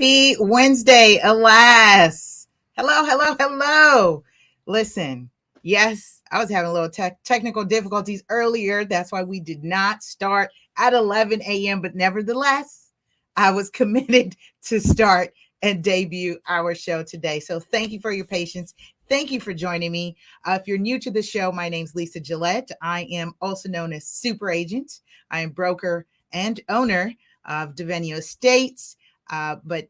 Happy Wednesday, alas. Hello, hello, hello. Listen, yes, I was having a little technical difficulties earlier. That's why we did not start at 11 a.m. But nevertheless, I was committed to start and debut our show today. So thank you for your patience. Thank you for joining me. If you're new to the show, my name's Lisa Gillett. I am also known as Super Agent. I am broker and owner of Devenio Estates. But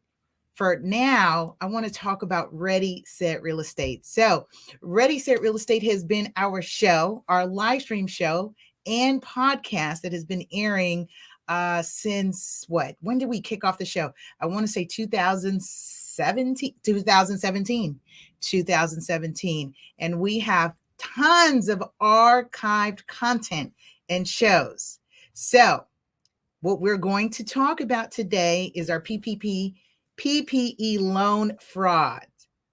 for now, I want to talk about Ready, Set, Real Estate. So, Ready, Set, Real Estate has been our show, our live stream show and podcast that has been airing since what? When did we kick off the show? I want to say 2017. And we have tons of archived content and shows. So, what we're going to talk about today is our PPE loan fraud.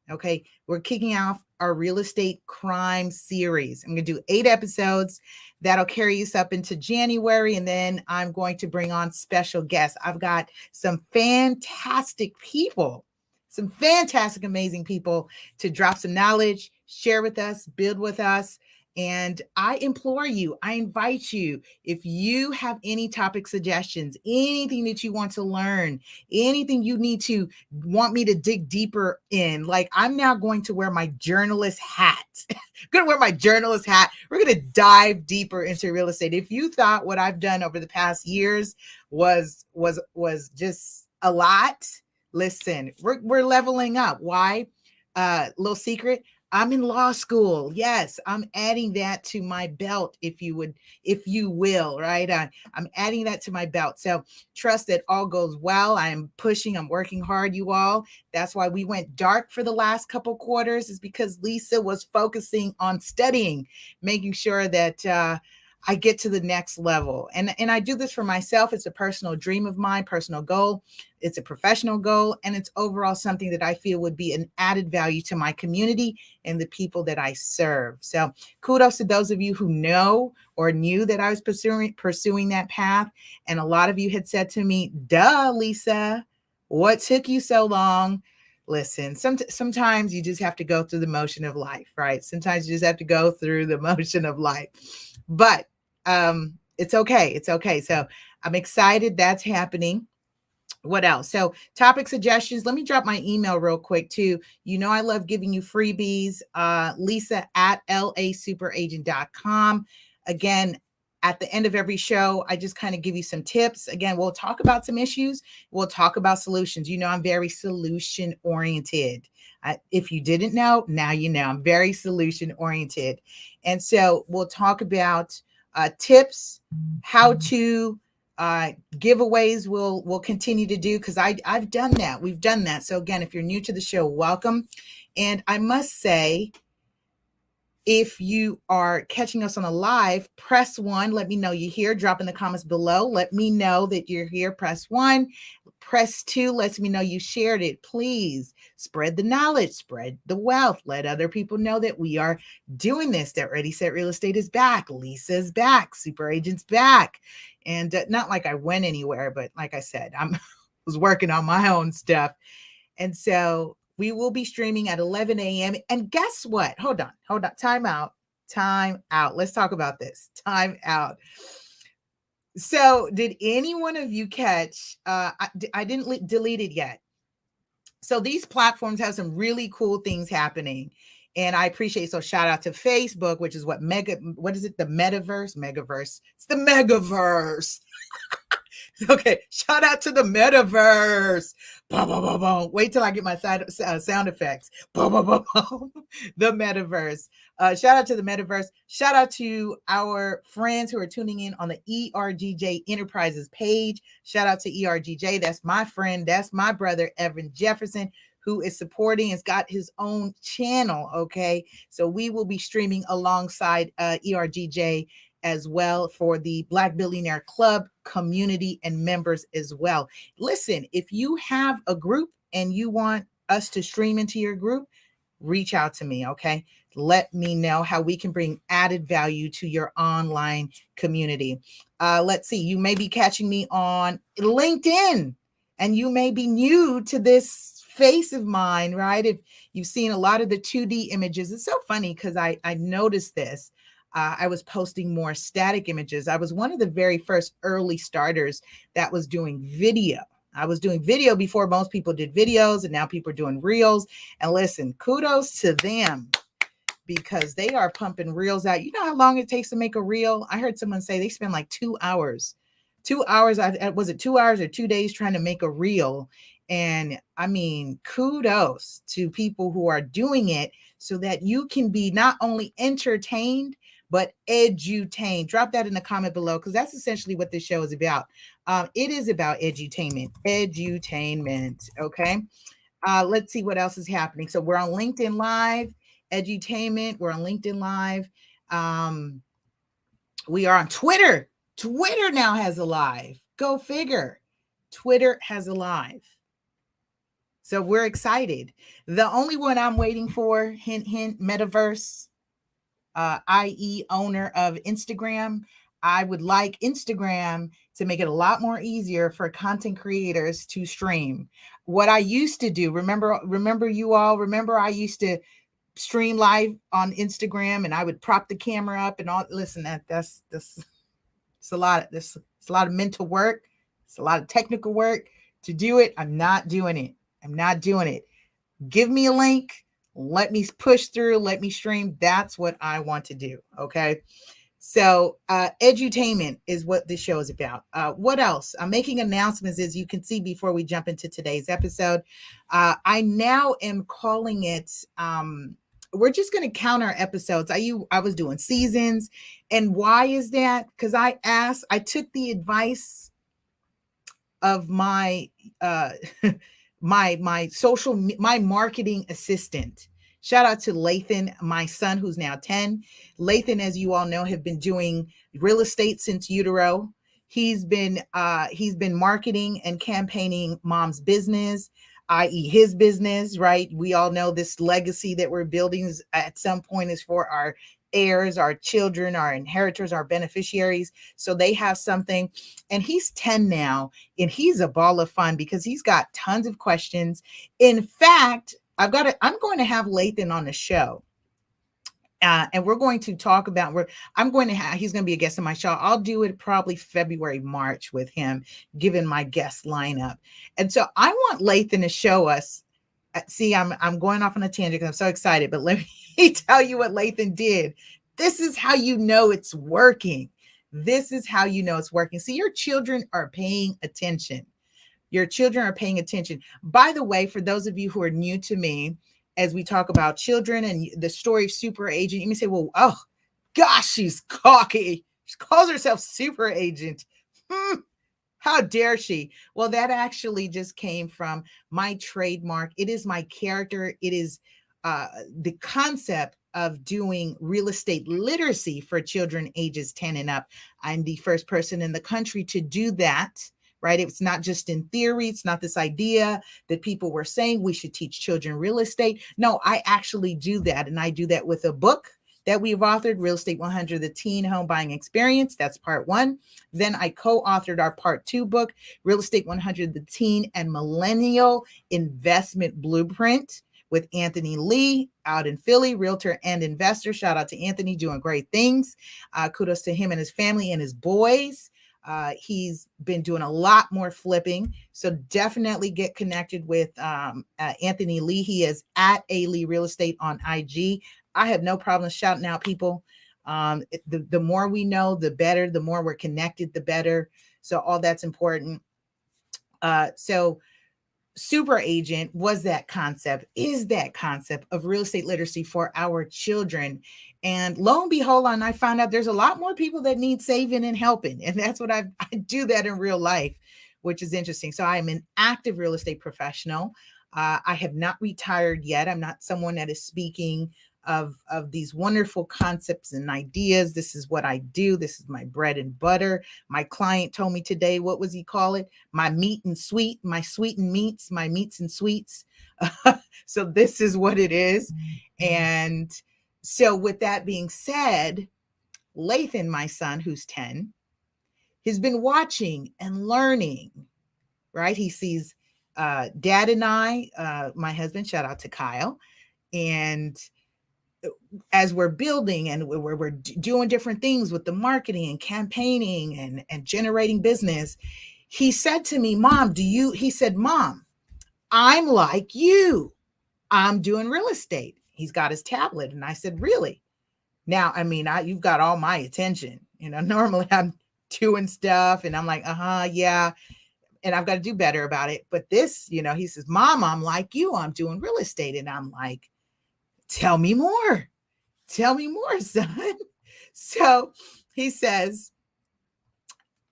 Okay, we're kicking off our real estate crime series. I'm going to do 8 episodes. That'll carry us up into January, and then I'm going to bring on special guests. I've got some fantastic people, amazing people to drop some knowledge, share with us, build with us. And I implore you, I invite you, if you have any topic suggestions, anything that you want to learn, anything you want me to dig deeper in, like I'm now going to wear my journalist hat. I'm going to wear my journalist hat. We're going to dive deeper into real estate. If you thought what I've done over the past years was just a lot, listen, we're leveling up. Why? Little secret. I'm in law school. Yes, I'm adding that to my belt, if you will, right? I'm adding that to my belt. So trust that all goes well. I'm working hard, you all. That's why we went dark for the last couple quarters, is because Lisa was focusing on studying, making sure that I get to the next level. And I do this for myself. It's a personal dream of mine, personal goal. It's a professional goal, and it's overall something that I feel would be an added value to my community and the people that I serve. So kudos to those of you who know or knew that I was pursuing that path. And a lot of you had said to me, duh, Lisa, what took you so long? Listen, sometimes you just have to go through the motion of life, right? Sometimes you just have to go through the motion of life. But it's okay. It's okay. So I'm excited that's happening. What else? So topic suggestions. Let me drop my email real quick too. You know, I love giving you freebies. Lisa at lasuperagent.com. Again, at the end of every show, I just kind of give you some tips. Again, we'll talk about some issues. We'll talk about solutions. You know, I'm very solution oriented. If you didn't know, now you know. I'm very solution oriented. And so we'll talk about tips, how to giveaways we'll continue to do, because I've done that. We've done that. So again, if you're new to the show, welcome. And I must say, if you are catching us on a live, press 1. Let me know you're here. Drop in the comments below. Let me know that you're here. Press 1. Press 2 lets me know you shared it. Please spread the knowledge, spread the wealth. Let other people know that we are doing this, that Ready, Set, Real Estate is back. Lisa's back. Super Agent's back. And not like I went anywhere, but like I said, I was working on my own stuff. And so we will be streaming at 11 a.m. And guess what? Hold on. Time out. Let's talk about this. Time out. So did any one of you catch, I didn't delete it yet. So these platforms have some really cool things happening. And I appreciate, so shout out to Facebook, which is what is it? The metaverse? It's the megaverse. Okay, shout out to the metaverse. Boom, boom, boom, boom. Wait till I get my sound effects. Boom, boom, boom, boom. The metaverse. Shout out to the metaverse. Shout out to our friends who are tuning in on the ERGJ Enterprises page. Shout out to ERGJ. That's my friend. That's my brother, Evan Jefferson, who is supporting, has got his own channel. Okay, so we will be streaming alongside ERGJ as well for the Black Billionaire Club community and members as well. Listen, if you have a group and you want us to stream into your group, reach out to me, okay? Let me know how we can bring added value to your online community. Let's see, you may be catching me on LinkedIn And you may be new to this face of mine, right? If you've seen a lot of the 2D images, it's so funny because I noticed this. I was posting more static images. I was one of the very first early starters that was doing video. I was doing video before most people did videos, and now people are doing reels. And listen, kudos to them because they are pumping reels out. You know how long it takes to make a reel? I heard someone say they spend like 2 hours. 2 hours, was it 2 hours or 2 days trying to make a reel? And I mean, kudos to people who are doing it so that you can be not only entertained, but edutained. Drop that in the comment below because that's essentially what this show is about. It is about edutainment. Edutainment. Okay. Let's see what else is happening. So we're on LinkedIn Live, edutainment. We're on LinkedIn Live. We are on Twitter. Twitter now has a live. Go figure. Twitter has a live. So we're excited. The only one I'm waiting for, hint, hint, metaverse, i.e. owner of Instagram. I would like Instagram to make it a lot more easier for content creators to stream. What I used to do, remember you all, remember I used to stream live on Instagram and I would prop the camera up and all. Listen, that's it's a lot of mental work. It's a lot of technical work to do it. I'm not doing it. Give me a link. Let me push through. Let me stream. That's what I want to do. Okay. So edutainment is what this show is about. What else? I'm making announcements, as you can see, before we jump into today's episode. I now am calling it, we're just going to count our episodes. I was doing seasons. And why is that? Because I took the advice of my my marketing assistant. Shout out to Lathan, my son, who's now 10. Lathan, as you all know, have been doing real estate since utero. He's been marketing and campaigning mom's business, i.e. his business, right? We all know this legacy that we're building at some point is for our heirs, our children, our inheritors, our beneficiaries. So they have something. And he's 10 now, and he's a ball of fun because he's got tons of questions. In fact, I'm going to have Lathan on the show. And we're going to talk about he's going to be a guest on my show. I'll do it probably February, March with him, given my guest lineup. And so I want Lathan to show us. See, I'm going off on a tangent because I'm so excited, but let me tell you what Lathan did. This is how you know it's working. See, your children are paying attention. By the way, for those of you who are new to me, as we talk about children and the story of super agent, you may say, well, oh gosh, she's cocky. She calls herself super agent. How dare she? Well, that actually just came from my trademark. It is my character. It is the concept of doing real estate literacy for children ages 10 and up. I'm the first person in the country to do that, right? It's not just in theory. It's not this idea that people were saying we should teach children real estate. No, I actually do that. And I do that with a book that we've authored, Real Estate 100, the Teen Home Buying Experience. That's part 1. Then I co-authored our part 2 book, Real Estate 100, the Teen and Millennial Investment Blueprint, with Anthony Lee out in Philly, realtor and investor. Shout out to Anthony, doing great things. Kudos to him and his family and his boys. He's been doing a lot more flipping. So definitely get connected with Anthony Lee. He is at A Lee Real Estate on IG. I have no problem shouting out people. The more we know, the better. The more we're connected, the better. So all that's important. So super agent is that concept of real estate literacy for our children. And lo and behold, and I found out there's a lot more people that need saving and helping. And that's what I do that in real life, which is interesting. So I'm an active real estate professional. I have not retired yet. I'm not someone that is speaking of these wonderful concepts and ideas. This is what I do. This is my bread and butter. My client told me today, what was he call it? My meat and sweet, my sweet and meats, my meats and sweets. So this is what it is. And so with that being said, Lathan, my son, who's 10, has been watching and learning right? He sees dad and I, my husband, shout out to Kyle, and as we're building and we're doing different things with the marketing and campaigning and generating business, he said to me, Mom, he said, Mom, I'm like you. I'm doing real estate. He's got his tablet. And I said, really? Now, I mean, you've got all my attention. Normally I'm doing stuff and I'm like, yeah. And I've got to do better about it. But this, he says, Mom, I'm like you. I'm doing real estate. And I'm like, tell me more. Tell me more, son. So he says,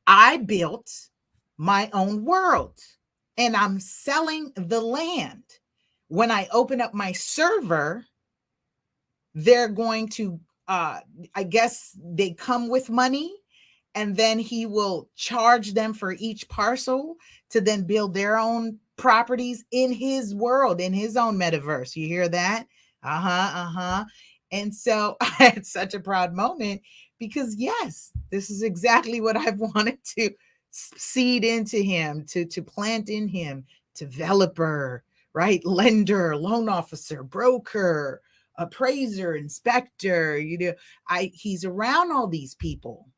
I built my own world and I'm selling the land. When I open up my server, they're going to, I guess they come with money, and then he will charge them for each parcel to then build their own properties in his world, in his own metaverse. You hear that? And so I had such a proud moment because, yes, this is exactly what I've wanted to seed into him, to plant in him. Developer, right? Lender, loan officer, broker, appraiser, inspector. He's around all these people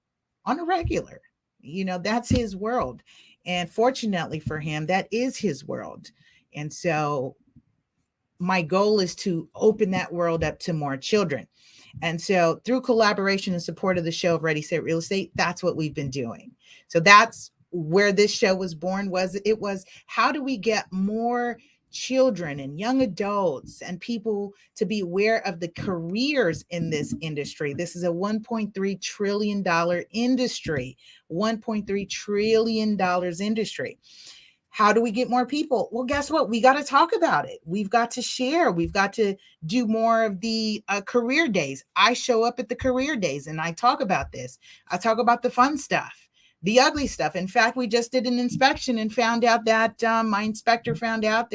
on a regular. That's his world. And fortunately for him, that is his world. And so my goal is to open that world up to more children. And so through collaboration and support of the show of Ready, Set, Real Estate, that's what we've been doing. So that's where this show was born. It was how do we get more children and young adults and people to be aware of the careers in this industry. This is a $1.3 trillion industry, $1.3 trillion industry. How do we get more people? Well, guess what? We got to talk about it. We've got to share. We've got to do more of the career days. I show up at the career days and I talk about this. I talk about the fun stuff, the ugly stuff. In fact, we just did an inspection and found out that my inspector found out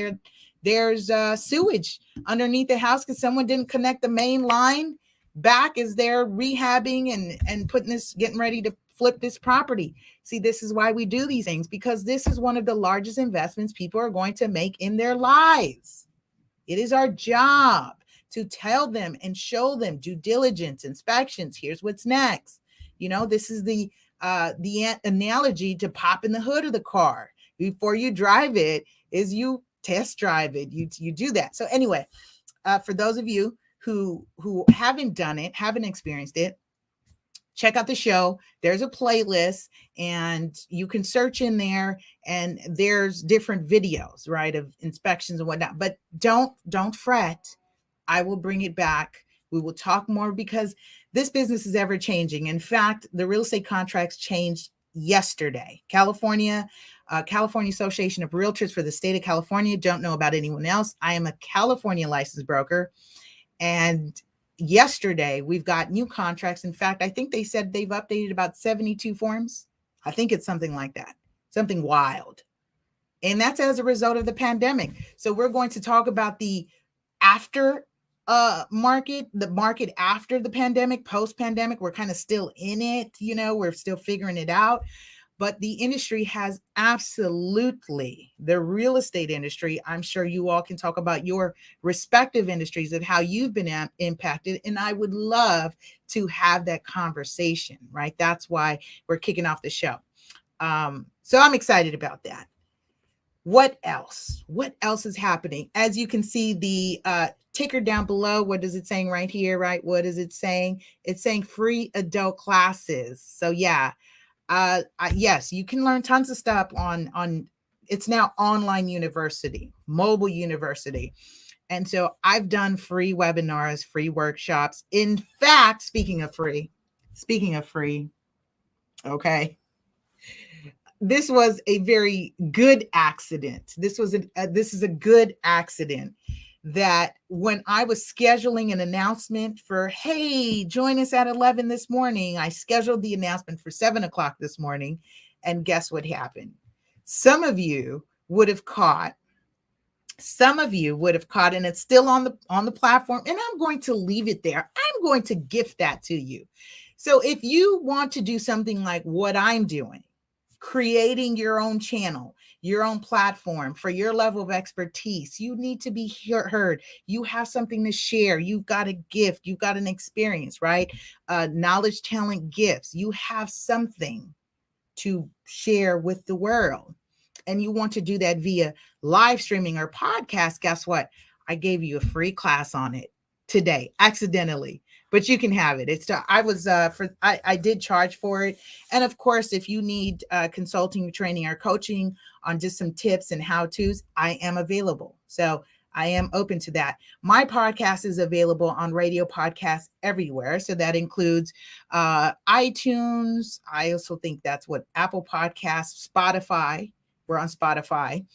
there's sewage underneath the house because someone didn't connect the main line back as they're rehabbing and getting ready to flip this property. See, this is why we do these things, because this is one of the largest investments people are going to make in their lives. It is our job to tell them and show them due diligence, inspections. Here's what's next. This is the analogy to popping the hood of the car before you drive it is you test drive it. You do that. So anyway, for those of you who haven't done it, haven't experienced it, check out the show. There's a playlist and you can search in there and there's different videos, right, of inspections and whatnot. But don't fret. I will bring it back. We will talk more because this business is ever changing. In fact, the real estate contracts changed yesterday. California Association of Realtors for the state of California. Don't know about anyone else. I am a California licensed broker. And yesterday, we've got new contracts. In fact, I think they said they've updated about 72 forms. I think it's something like that, something wild. And that's as a result of the pandemic. So we're going to talk about the after market, the market after the pandemic, post-pandemic. We're kind of still in it, we're still figuring it out. But the industry has absolutely, the real estate industry, I'm sure you all can talk about your respective industries and how you've been impacted. And I would love to have that conversation, right? That's why we're kicking off the show. So I'm excited about that. What else? What else is happening? As you can see, the ticker down below, what is it saying right here, right? What is it saying? It's saying free adult classes. So yeah. Yes, you can learn tons of stuff on it's now online university, mobile university. And so I've done free webinars, free workshops. In fact, speaking of free, okay. This was a very good accident. This is a good accident that when I was scheduling an announcement for, hey, join us at 11 this morning, I scheduled the announcement for 7 o'clock this morning. And guess what happened? Some of you would have caught, and it's still on the platform. And I'm going to leave it there. I'm going to gift that to you. So if you want to do something like what I'm doing, creating your own channel, your own platform for your level of expertise. You need to be heard. You have something to share. You've got a gift. You've got an experience, right? Knowledge, talent, gifts. You have something to share with the world. And you want to do that via live streaming or podcast. Guess what? I gave you a free class on it today, accidentally, but you can have it. I did charge for it. And of course, if you need consulting, training, or coaching on just some tips and how to's, I am available. So I am open to that. My podcast is available on radio podcasts everywhere. So that includes iTunes. I also think that's what Apple Podcasts, Spotify. We're on Spotify.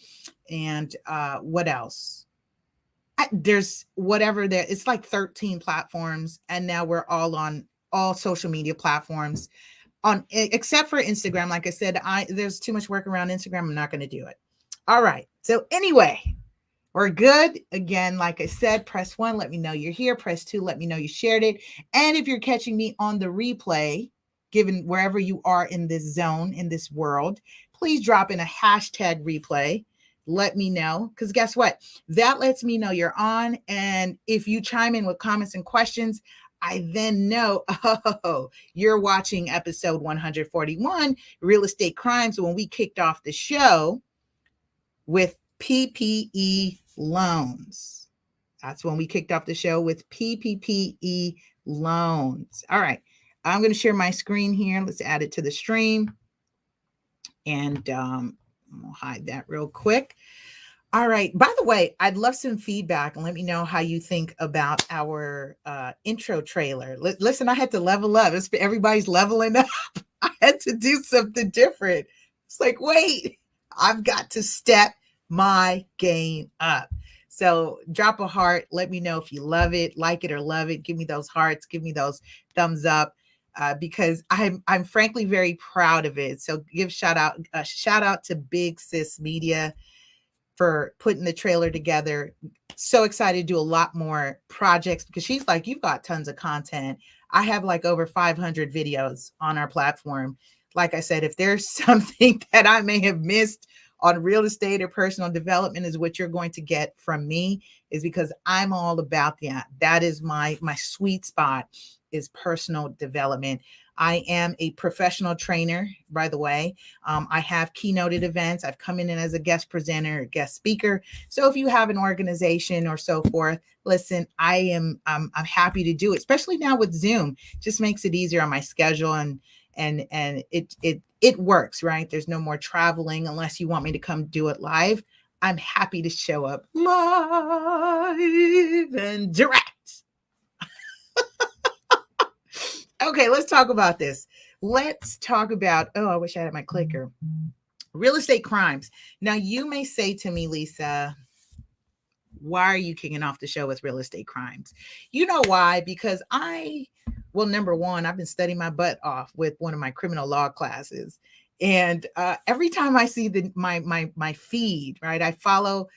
And what else? There's whatever there. It's like 13 platforms. And now we're all on all social media platforms on except for Instagram. Like I said, there's too much work around Instagram. I'm not going to do it. All right. So anyway, we're good. Again, like I said, press 1, let me know you're here. Press 2, let me know you shared it. And if you're catching me on the replay, given wherever you are in this zone, in this world, please drop in a hashtag replay. Let me know, because guess what? That lets me know you're on. And if you chime in with comments and questions, I then know, oh, you're watching episode 141, Real Estate Crimes, when we kicked off the show with PPE loans. That's when we kicked off the show with PPE loans. All right. I'm going to share my screen here. Let's add it to the stream. And we'll hide that real quick. All right. By the way, I'd love some feedback and let me know how you think about our intro trailer. Listen, I had to level up. Everybody's leveling up. I had to do something different. It's like, wait, I've got to step my game up. So drop a heart. Let me know if you love it, like it or love it. Give me those hearts. Give me those thumbs up. Because I'm frankly very proud of it. So give a shout out to Big Sis Media for putting the trailer together. So excited to do a lot more projects because she's like, you've got tons of content. I have like over 500 videos on our platform. Like I said, if there's something that I may have missed on real estate or personal development, is what you're going to get from me, is because I'm all about that. That is my sweet spot, is personal development. I am a professional trainer, by the way. I have keynoted events. I've come in as a guest presenter, guest speaker. So if you have an organization or so forth, listen, I'm happy to do it, especially now with Zoom. Just makes it easier on my schedule, and it works, right? There's no more traveling unless you want me to come do it live. I'm happy to show up live and direct. Okay, let's talk about this. Let's talk about, I wish I had my clicker. Real estate crimes. Now, you may say to me, Lisa, why are you kicking off the show with real estate crimes? You know why? Because number one, I've been studying my butt off with one of my criminal law classes. And every time I see my feed, right, I follow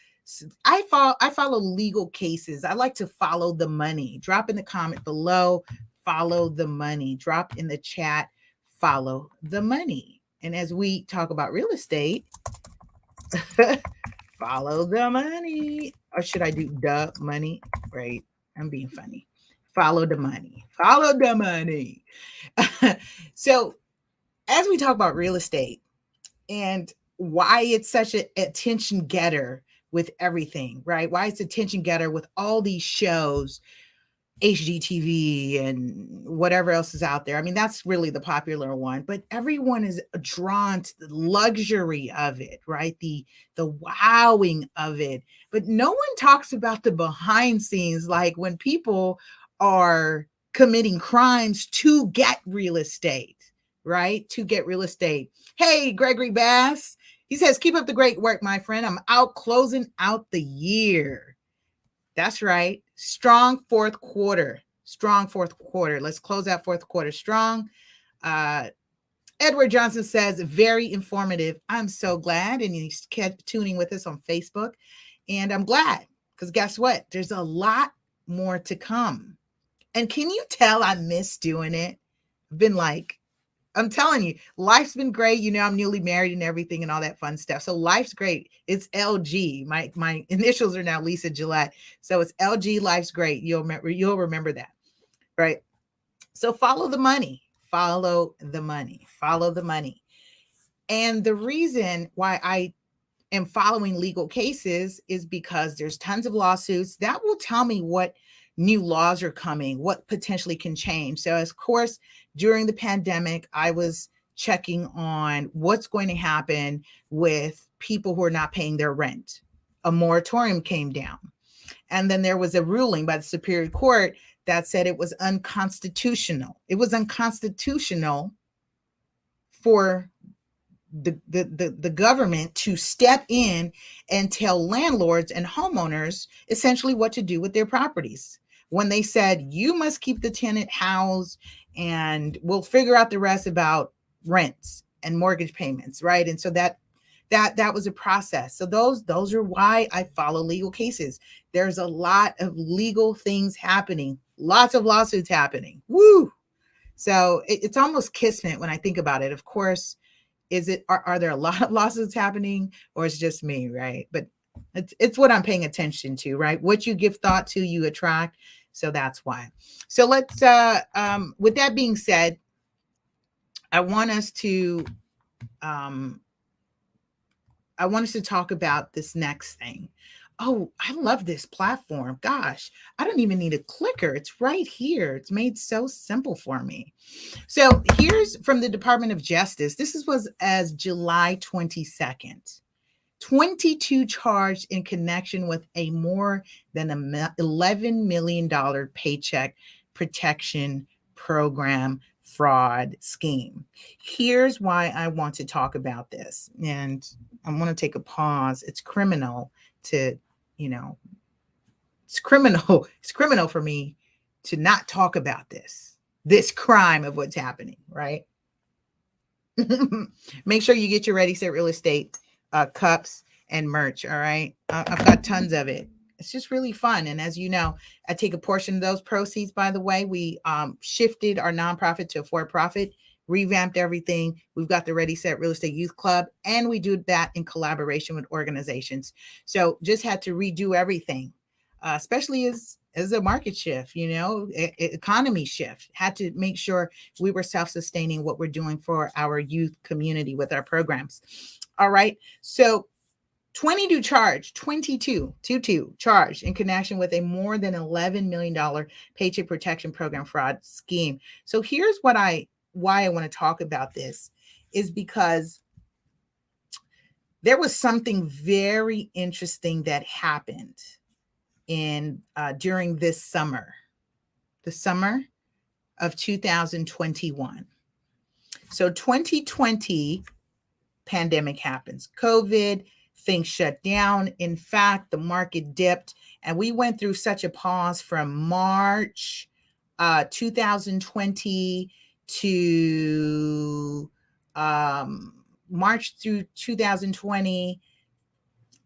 legal cases. I like to follow the money. Drop in the comment below, follow the money. Drop in the chat, follow the money. And as we talk about real estate, follow the money. Or should I do the money? Right. I'm being funny. Follow the money. Follow the money. So as we talk about real estate and why it's such an attention getter with everything, right? Why it's attention getter with all these shows, HGTV and whatever else is out there. I mean, that's really the popular one, but everyone is drawn to the luxury of it, right? The wowing of it. But no one talks about the behind scenes, like when people are committing crimes to get real estate, right? To get real estate. Hey, Gregory Bass, he says, keep up the great work, my friend. I'm out closing out the year. That's right. Strong fourth quarter. Let's close out fourth quarter strong. Edward Johnson says, very informative. I'm so glad. And he's kept tuning with us on Facebook. And I'm glad, because guess what? There's a lot more to come. And can you tell I miss doing it? I've been like I'm telling you, life's been great. You know, I'm newly married and everything and all that fun stuff. So life's great. It's LG. My initials are now Lisa Gillett. So it's LG. Life's great. You'll remember that, right? So follow the money. Follow the money. Follow the money. And the reason why I am following legal cases is because there's tons of lawsuits that will tell me what new laws are coming, what potentially can change. So, of course, during the pandemic, I was checking on what's going to happen with people who are not paying their rent. A moratorium came down. And then there was a ruling by the Superior Court that said it was unconstitutional. It was unconstitutional for the government to step in and tell landlords and homeowners essentially what to do with their properties. When they said, you must keep the tenant housed and we'll figure out the rest about rents and mortgage payments, right? And so that was a process. So those are why I follow legal cases. There's a lot of legal things happening, lots of lawsuits happening. Woo! So it's almost kismet when I think about it. Of course, are there a lot of lawsuits happening, or it's just me, right? But it's what I'm paying attention to, right? What you give thought to, you attract. So that's why. So let's with that being said, I want us to talk about this next thing. Oh, I love this platform. Gosh, I don't even need a clicker. It's right here. It's made so simple for me. So here's from the Department of Justice. This was as July 22nd. 22 charged in connection with a more than $11 million Paycheck Protection Program fraud scheme. Here's why I want to talk about this. And I want to take a pause. It's criminal to, it's criminal for me to not talk about this crime of what's happening, right? Make sure you get your Ready Set Real Estate cups and merch. All right. I've got tons of it. It's just really fun. And as you know, I take a portion of those proceeds. By the way, we shifted our nonprofit to a for-profit, revamped everything. We've got the Ready Set Real Estate Youth Club, and we do that in collaboration with organizations. So just had to redo everything, especially as a market shift, economy shift. Had to make sure we were self-sustaining what we're doing for our youth community with our programs. All right. So 22 charged in connection with a more than $11 million Paycheck Protection Program fraud scheme. So here's why I want to talk about this is because there was something very interesting that happened during this summer, the summer of 2021. So 2020 pandemic happens, COVID, things shut down. In fact, the market dipped, and we went through such a pause from March 2020 to March through 2020.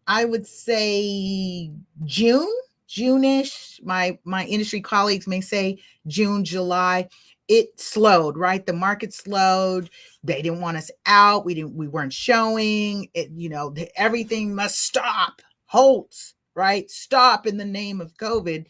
I would say June-ish. My industry colleagues may say June, July. It slowed, right? The market slowed. They didn't want us out. We weren't showing it. Everything must stop. Halt, right? Stop in the name of COVID.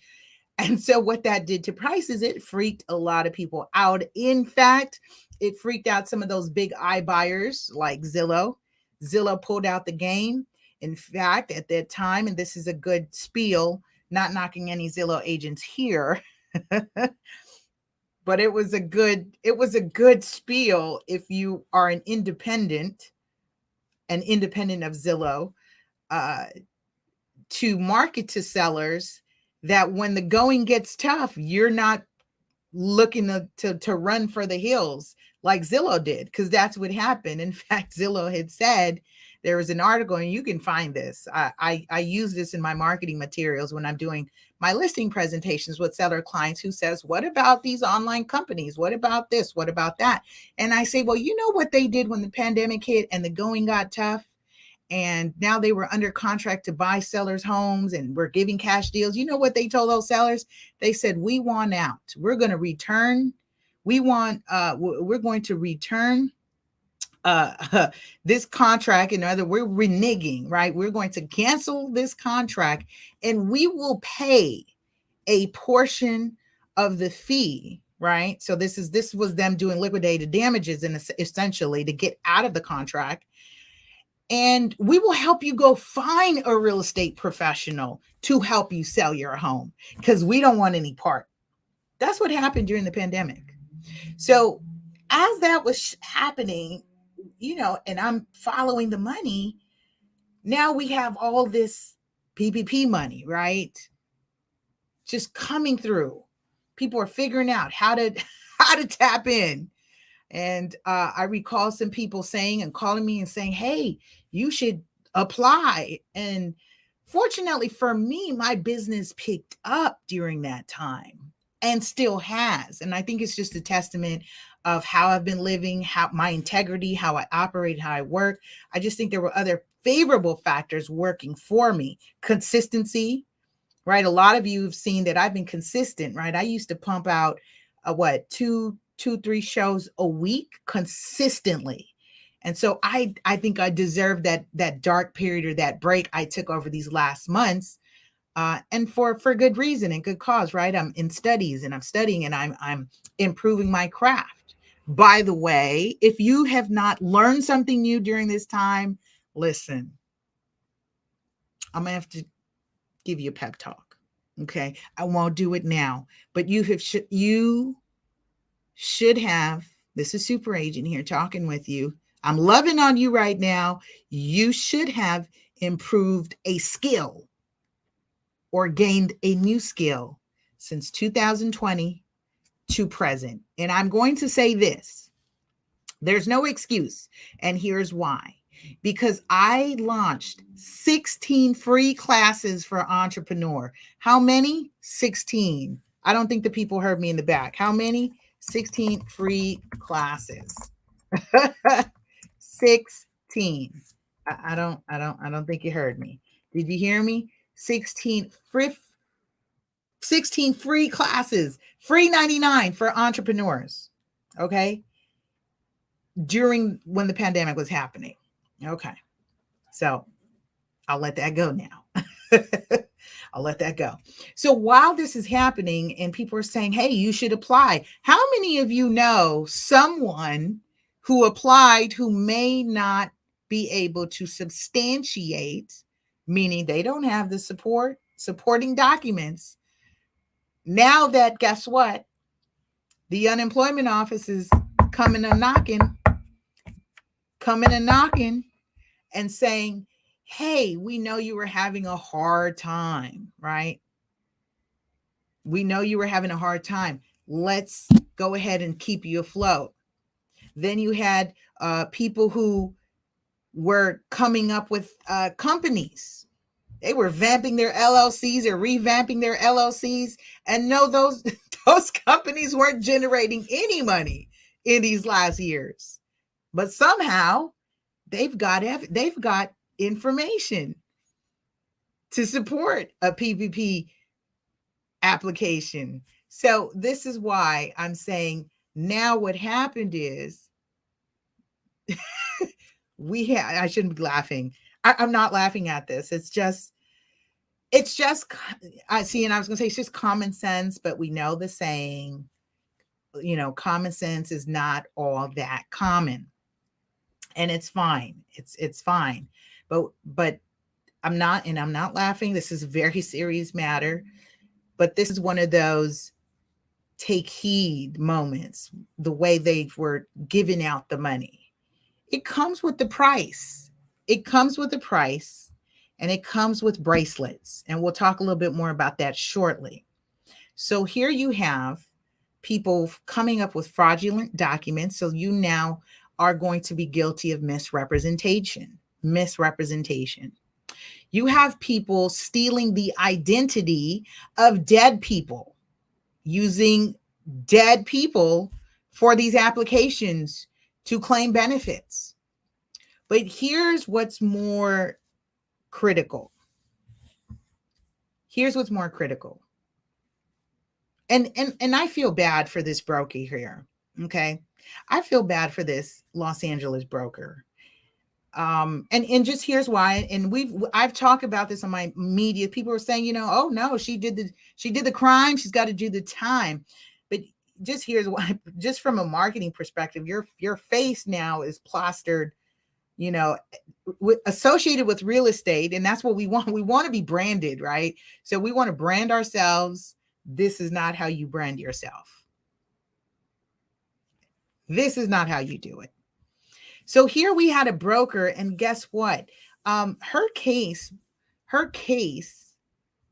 And so what that did to prices, it freaked a lot of people out. In fact, it freaked out some of those big iBuyers like Zillow. Zillow pulled out the game. In fact, at that time, and this is a good spiel, not knocking any Zillow agents here, but it was a good spiel if you are an independent of Zillow, to market to sellers that when the going gets tough, you're not looking to run for the hills like Zillow did, because that's what happened. In fact, Zillow had said, there was an article, and you can find this. I use this in my marketing materials when I'm doing my listing presentations with seller clients who says, what about these online companies? What about this? What about that? And I say, well, you know what they did when the pandemic hit and the going got tough? And now they were under contract to buy sellers' homes and we're giving cash deals. You know what they told those sellers? They said, we want out. We're going to return. we're going to return this contract. In other, we're reneging, right? We're going to cancel this contract, and we will pay a portion of the fee, right? So this was them doing liquidated damages, and essentially to get out of the contract. And we will help you go find a real estate professional to help you sell your home, because we don't want any part. That's what happened during the pandemic. So as that was happening, and I'm following the money, now we have all this PPP money, right? Just coming through. People are figuring out how to how to tap in. And I recall some people saying and calling me and saying, hey, you should apply. And fortunately for me, my business picked up during that time and still has. And I think it's just a testament of how I've been living, how my integrity, how I operate, how I work. I just think there were other favorable factors working for me. Consistency, right? A lot of you have seen that I've been consistent, right? I used to pump out two, 3 shows a week consistently. And so I think I deserve that dark period or that break I took over these last months, and for good reason and good cause, right? I'm in studies and I'm studying and I'm improving my craft. By the way, if you have not learned something new during this time, listen, I'm gonna have to give you a pep talk. Okay, I won't do it now, but you should have. This is Super Agent here talking with you. I'm loving on you right now. You should have improved a skill or gained a new skill since 2020 to present. And I'm going to say this: there's no excuse. And here's why. Because I launched 16 free classes for entrepreneur. How many? 16. I don't think the people heard me in the back. How many? 16 free classes. 16. I don't think you heard me. Did you hear me? 16 free classes, free 99 for entrepreneurs. Okay? During when the pandemic was happening. Okay. So I'll let that go now. I'll let that go. So while this is happening and people are saying, hey, you should apply, how many of you know someone who applied who may not be able to substantiate, meaning they don't have the supporting documents? Now that, guess what? The unemployment office is coming and knocking and saying, hey, we know you were having a hard time, right? We know you were having a hard time. Let's go ahead and keep you afloat. Then you had people who were coming up with companies. They were vamping their LLCs or revamping their LLCs. And no, those companies weren't generating any money in these last years. But somehow they've got information to support a PPP application. So this is why I'm saying now what happened is I shouldn't be laughing. I'm not laughing at this. It's just I see, and I was going to say it's just common sense, but we know the saying, common sense is not all that common. And it's fine. It's fine. But I'm not laughing. This is a very serious matter. But this is one of those take heed moments, the way they were giving out the money. It comes with the price. It comes with the price, and it comes with bracelets. And we'll talk a little bit more about that shortly. So here you have people coming up with fraudulent documents. So you now are going to be guilty of misrepresentation. You have people stealing the identity of dead people, using dead people for these applications to claim benefits. But here's what's more critical. And I feel bad for this broker here. Okay. I feel bad for this Los Angeles broker. And just here's why. And I've talked about this on my media. People are saying, oh no, she did the crime, she's got to do the time. But just here's why. Just from a marketing perspective, your face now is plastered, associated with real estate, and that's what we want. We want to be branded, right? So we want to brand ourselves. This is not how you brand yourself. This is not how you do it. So here we had a broker, and guess what? Her case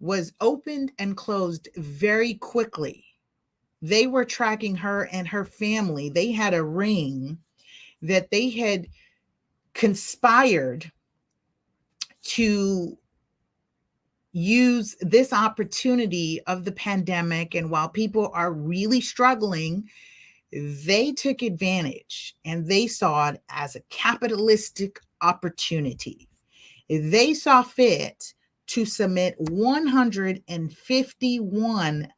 was opened and closed very quickly. They were tracking her and her family. They had a ring that they had conspired to use this opportunity of the pandemic. And while people are really struggling, they took advantage and they saw it as a capitalistic opportunity. They saw fit to submit 151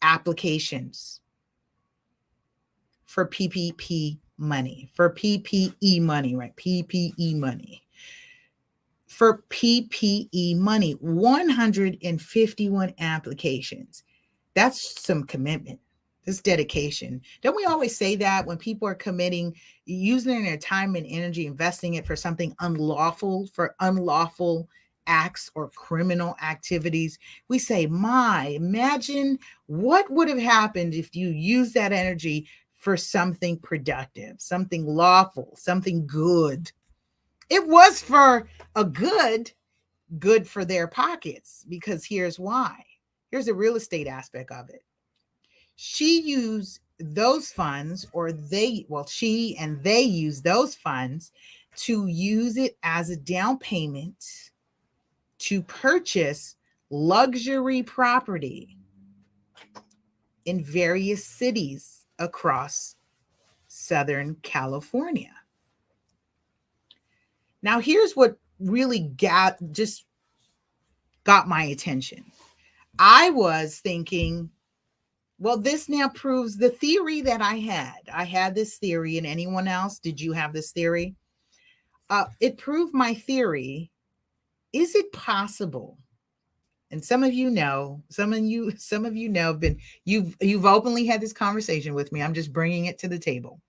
applications for PPP money, for PPE money, right? PPE money. For PPE money, 151 applications. That's some commitment. This dedication. Don't we always say that when people are committing, using their time and energy, investing it for something unlawful, for unlawful acts or criminal activities? We say, imagine what would have happened if you used that energy for something productive, something lawful, something good. It was for a good for their pockets, because here's why. Here's the real estate aspect of it. She used those funds, she and they used those funds to use it as a down payment to purchase luxury property in various cities across Southern California. Now, here's what really got my attention. I was thinking, well, this now proves the theory that I had. I had this theory, and anyone else, did you have this theory? It proved my theory. Is it possible? And some of you know, you've openly had this conversation with me. I'm just bringing it to the table.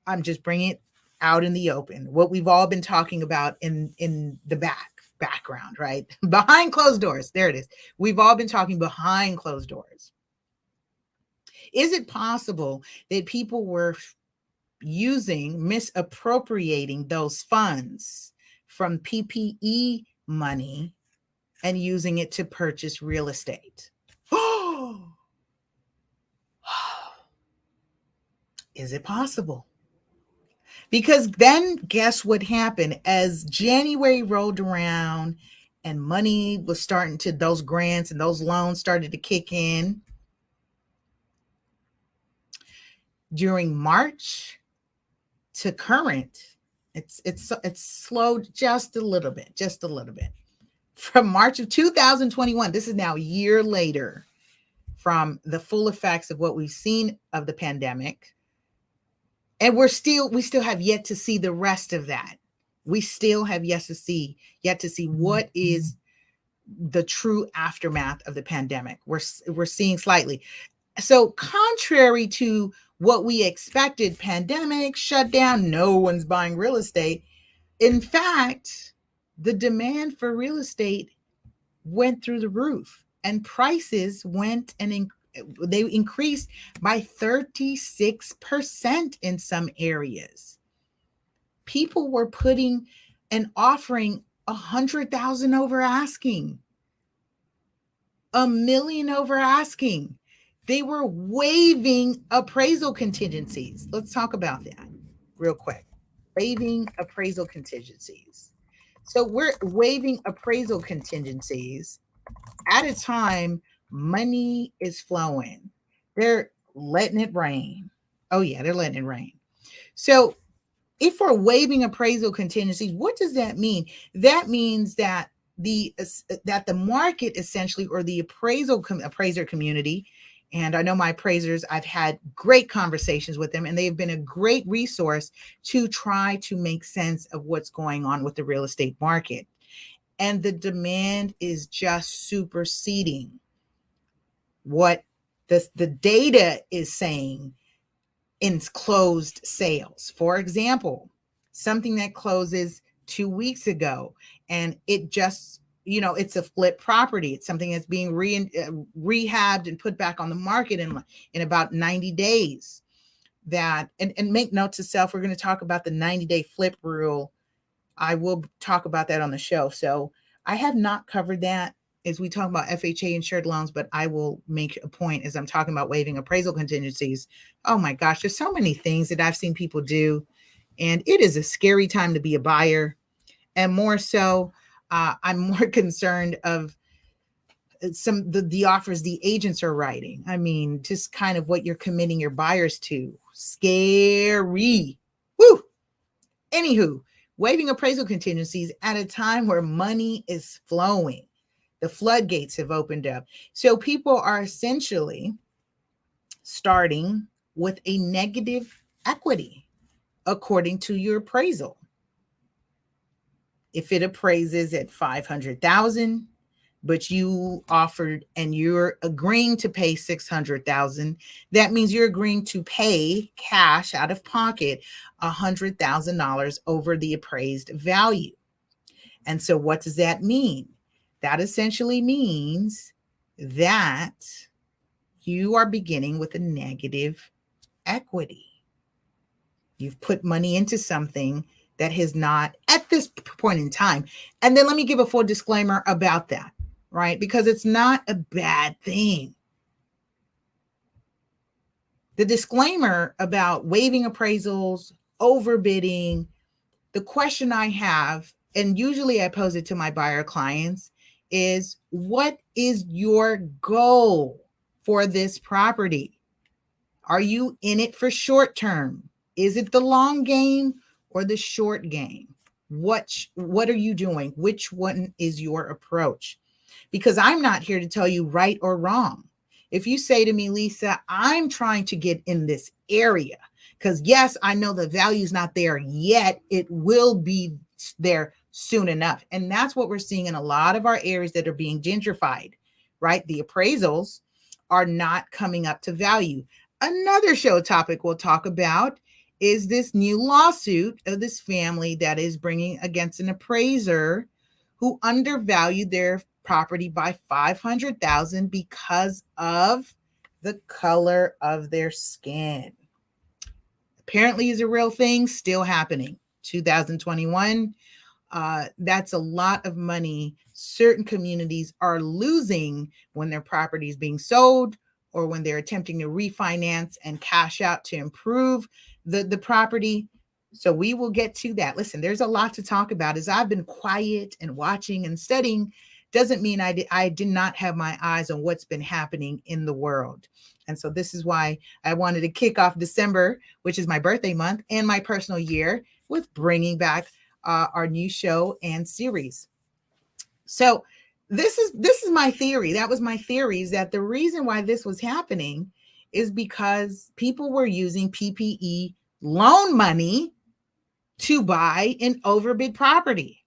I'm just bringing it out in the open. What we've all been talking about in the background, right? Behind closed doors. There it is. We've all been talking behind closed doors. Is it possible that people were misappropriating those funds from PPE money and using it to purchase real estate? Is it possible? Because then guess what happened? As January rolled around and money was starting to, those grants and those loans started to kick in, during March to current, it's slowed just a little bit. From March of 2021, this is now a year later from the full effects of what we've seen of the pandemic. And we still have yet to see the rest of that. We still have yet to see what is the true aftermath of the pandemic. We're seeing slightly. So contrary to what we expected, pandemic, shutdown, no one's buying real estate. In fact, the demand for real estate went through the roof, and prices went and they increased by 36% in some areas. People were putting and offering 100,000 over asking, $1 million over asking. They were waiving appraisal contingencies. Let's talk about that real quick. Waiving appraisal contingencies. So we're waiving appraisal contingencies at a time money is flowing. They're letting it rain. Oh yeah, they're letting it rain. So if we're waiving appraisal contingencies, what does that mean? That means that that the market essentially, or the appraiser community, and I know my appraisers, I've had great conversations with them, and they've been a great resource to try to make sense of what's going on with the real estate market. And the demand is just superseding what the data is saying in closed sales. For example, something that closes 2 weeks ago, and it just, it's a flip property. It's something that's being rehabbed and put back on the market in about 90 days. That, and make note to self, we're going to talk about the 90-day flip rule. I will talk about that on the show. So I have not covered that as we talk about FHA insured loans, but I will make a point as I'm talking about waiving appraisal contingencies. Oh my gosh, there's so many things that I've seen people do, and it is a scary time to be a buyer. And more so, I'm more concerned of the offers the agents are writing. I mean, just kind of what you're committing your buyers to. Scary. Woo! Anywho, waiving appraisal contingencies at a time where money is flowing. The floodgates have opened up. So people are essentially starting with a negative equity according to your appraisal. If it appraises at $500,000, but you offered and you're agreeing to pay $600,000, that means you're agreeing to pay cash out of pocket $100,000 over the appraised value. And so what does that mean? That essentially means that you are beginning with a negative equity. You've put money into something that has not at this point in time. And then let me give a full disclaimer about that, right? Because it's not a bad thing. The disclaimer about waiving appraisals, overbidding, the question I have, and usually I pose it to my buyer clients, is what is your goal for this property? Are you in it for short term? Is it the long game or the short game? What are you doing? Which one is your approach? Because I'm not here to tell you right or wrong. If you say to me, Lisa, I'm trying to get in this area, because yes, I know the value's not there yet. It will be there soon enough. And that's what we're seeing in a lot of our areas that are being gentrified, right? The appraisals are not coming up to value. Another show topic we'll talk about is this new lawsuit of this family that is bringing against an appraiser who undervalued their property by $500,000 because of the color of their skin. Apparently is a real thing, still happening. 2021, that's a lot of money certain communities are losing when their property is being sold or when they're attempting to refinance and cash out to improve the property. So we will get to that. Listen, there's a lot to talk about. As I've been quiet and watching and studying, doesn't mean I did not have my eyes on what's been happening in the world. And so this is why I wanted to kick off December, which is my birthday month and my personal year, with bringing back our new show and series. So this is my theory. That was my theory, is that the reason why this was happening is because people were using PPE loan money to buy an overbid property.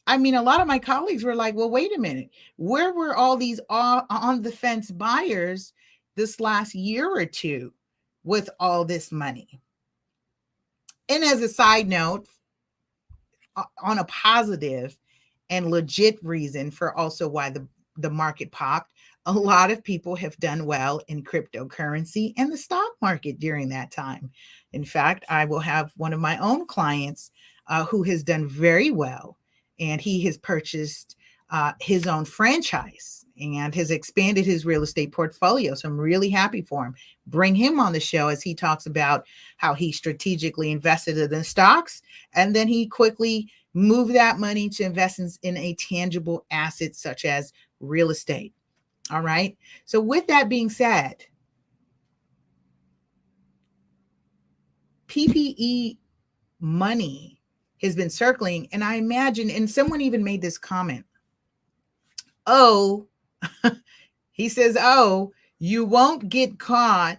I mean, a lot of my colleagues were like, well, wait a minute. Where were all these on the fence buyers this last year or two with all this money? And as a side note, on a positive and legit reason for also why the market popped, a lot of people have done well in cryptocurrency and the stock market during that time. In fact, I will have one of my own clients who has done very well, and he has purchased his own franchise and has expanded his real estate portfolio. So I'm really happy for him. Bring him on the show as he talks about how he strategically invested in the stocks, and then he quickly moved that money to investments in a tangible asset such as real estate. All right. So with that being said, PPE money has been circling, and I imagine, and someone even made this comment, oh, he says, oh, you won't get caught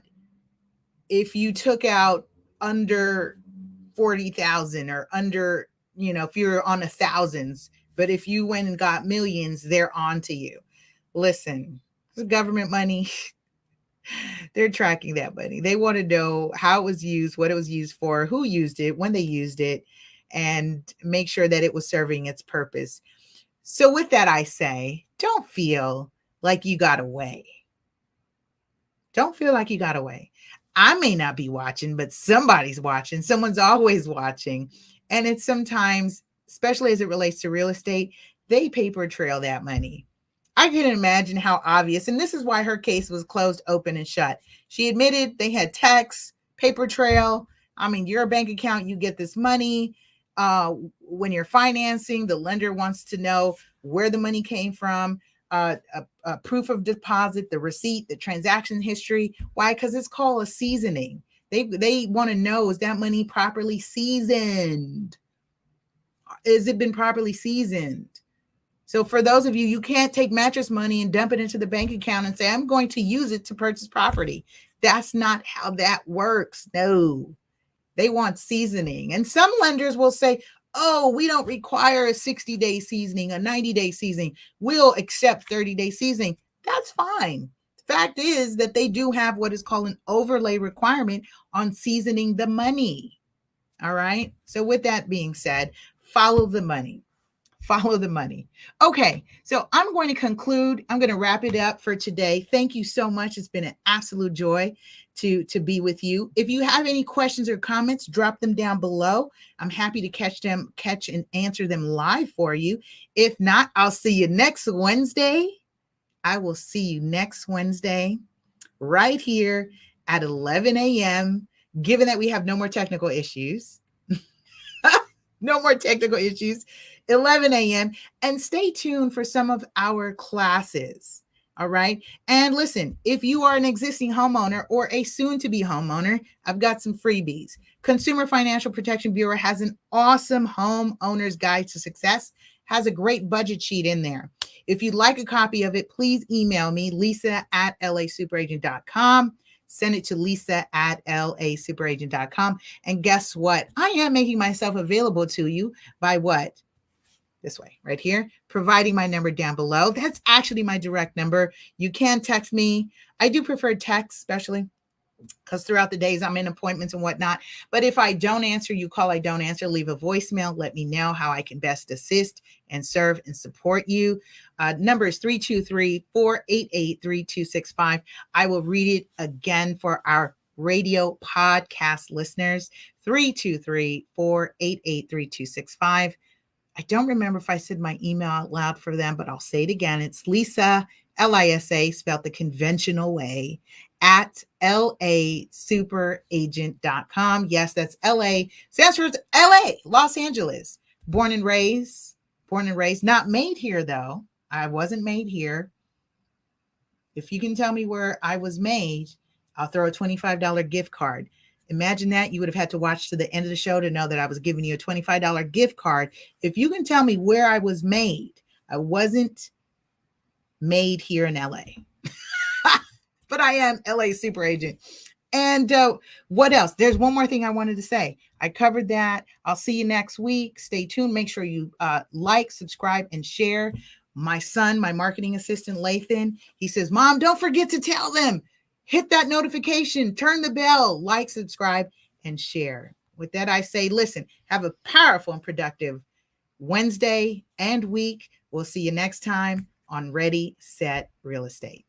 if you took out under 40,000 or under, if you're on the thousands. But if you went and got millions, they're on to you. Listen, government money. They're tracking that money. They want to know how it was used, what it was used for, who used it, when they used it, and make sure that it was serving its purpose. So with that, I say, don't feel like you got away. Don't feel like you got away. I may not be watching, but somebody's watching. Someone's always watching. And it's sometimes, especially as it relates to real estate, they paper trail that money. I can imagine how obvious, and this is why her case was closed, open, and shut. She admitted they had texts, paper trail. I mean, your bank account, you get this money. When you're financing, the lender wants to know where the money came from, a proof of deposit, the receipt, the transaction history. Why? Because it's called a seasoning. They want to know, is that money properly seasoned? Has it been properly seasoned? So for those of you, you can't take mattress money and dump it into the bank account and say, I'm going to use it to purchase property. That's not how that works. No, they want seasoning. And some lenders will say, oh, we don't require a 60-day seasoning, a 90-day seasoning. We'll accept 30-day seasoning. That's fine. The fact is that they do have what is called an overlay requirement on seasoning the money. All right. So with that being said, follow the money. Follow the money. Okay, so I'm going to conclude. I'm going to wrap it up for today. Thank you so much. It's been an absolute joy to be with you. If you have any questions or comments, drop them down below. I'm happy to catch and answer them live for you. If not, I'll see you next Wednesday. I will see you next Wednesday right here at 11 a.m., given that we have no more technical issues. No more technical issues. 11 a.m. And stay tuned for some of our classes. All right. And listen, if you are an existing homeowner or a soon to be homeowner, I've got some freebies. Consumer Financial Protection Bureau has an awesome homeowner's guide to success, has a great budget sheet in there. If you'd like a copy of it, please email me, lisa@lasuperagent.com. Send it to lisa@lasuperagent.com. And guess what? I am making myself available to you by what? This way, right here, providing my number down below. That's actually my direct number. You can text me. I do prefer text, especially because throughout the days I'm in appointments and whatnot. But if I don't answer, you call, I don't answer, leave a voicemail. Let me know how I can best assist and serve and support you. Number is 323-488-3265. I will read it again for our radio podcast listeners. 323-488-3265. I don't remember if I said my email out loud for them, but I'll say it again. It's Lisa, Lisa, spelled the conventional way, at lasuperagent.com. Yes, that's LA. Stands for LA, Los Angeles. Born and raised, not made here though. I wasn't made here. If you can tell me where I was made, I'll throw a $25 gift card. Imagine that. You would have had to watch to the end of the show to know that I was giving you a $25 gift card. If you can tell me where I was made, I wasn't made here in LA, but I am LA Super Agent. And what else? There's one more thing I wanted to say. I covered that. I'll see you next week. Stay tuned. Make sure you like, subscribe, and share. My son, my marketing assistant, Lathan, he says, Mom, don't forget to tell them. Hit that notification, turn the bell, like, subscribe, and share. With that, I say, listen, have a powerful and productive Wednesday and week. We'll see you next time on Ready, Set, Real Estate.